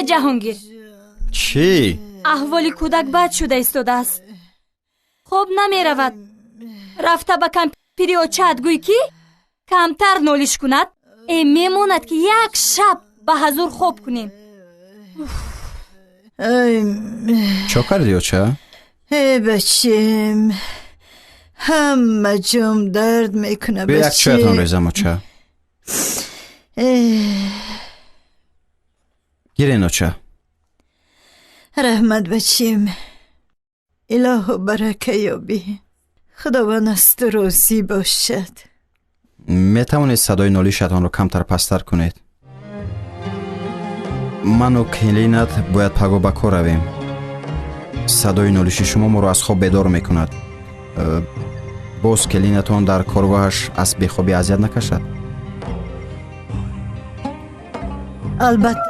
جهانگیر، چی؟ احوالی کودک بد شده ایستاده است. خوب نمی رود. رفته به کمپیری و چدگوی که کمتر نولیش کند. این میموند که یک شب به حضور خوب کنیم. چه کردی اوچه؟ بچیم، همه جام درد میکنه به یک بچه. چویتان ریزم اوچه. گیرین اوچه. رحمت بچیم، اله و برکه یابی. خداوند است راضی باشد. میتوانید صدای نالیشتان رو کمتر پستر کنید؟ من و کلینت باید پگو به کار رویم. صدای نالیش شما ما رو از خواب بیدار میکند. باز کلینتان در کارگاهش از بیخوابی اذیت نکشد. البته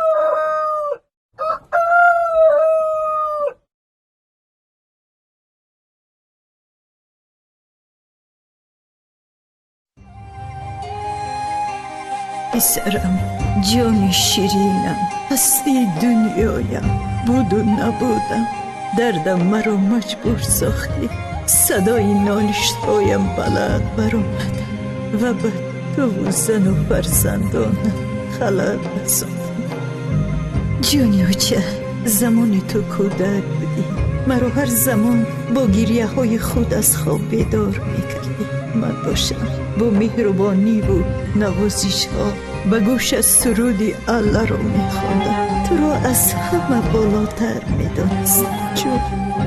پسرم، جان شیرینم، هستی دنیایم، بود و نبودم. دردم مرا مجبور ساختی. صدای نالش هایم بلد برآمد و به تو و زن و فرزندانم خلل بساختی. جانی اوچه، زمان تو کودک بودی. مرا هر زمان با گریه های خود از خواب بیدار میکردی. من باشم با مهربانی و نوازش ها به گوش از سرودی الله رو میخواندم. تو را از همه بالاتر میدانستم.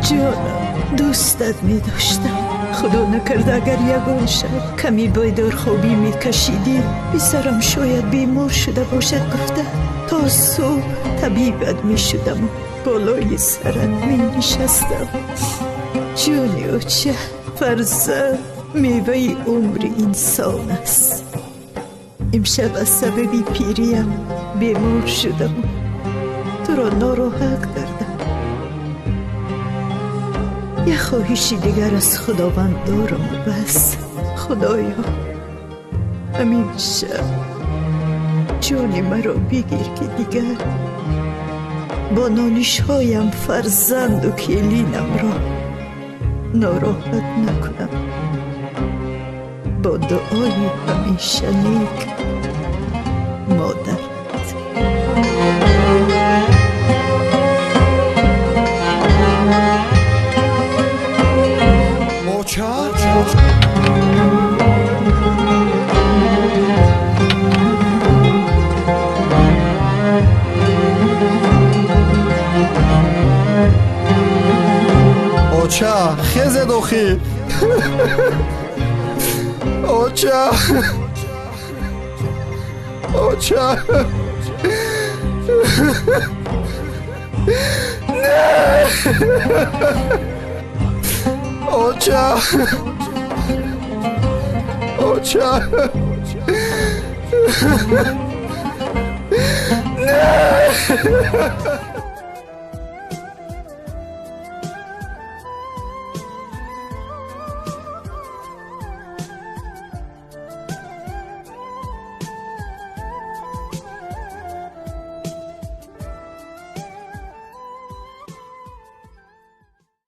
جانم، دوستت میداشتم. خدا نکرده اگر یگان شب کمی بیدار خوابی میکشیدی، پسرم شاید بیمار شده باشد گفته تا صبح طبیبت میشدم و بالای سرت می نشستم. جانی اوچه، فرزند میوه عمر انسان است. امشب از سبب پیریم بیمار شدم و تو را ناراحت کردم. یه خواهشی دیگر از خداوند دارم و بس. خدایا، همین شب جانی مرا بگیر که دیگر با نالش هایم فرزند و کلینم را ناراحت نکنم. با دعای همیشه نیک، مادر. اوچه خیز دوخی. اوچه اوچه نه اوچه اوچه نه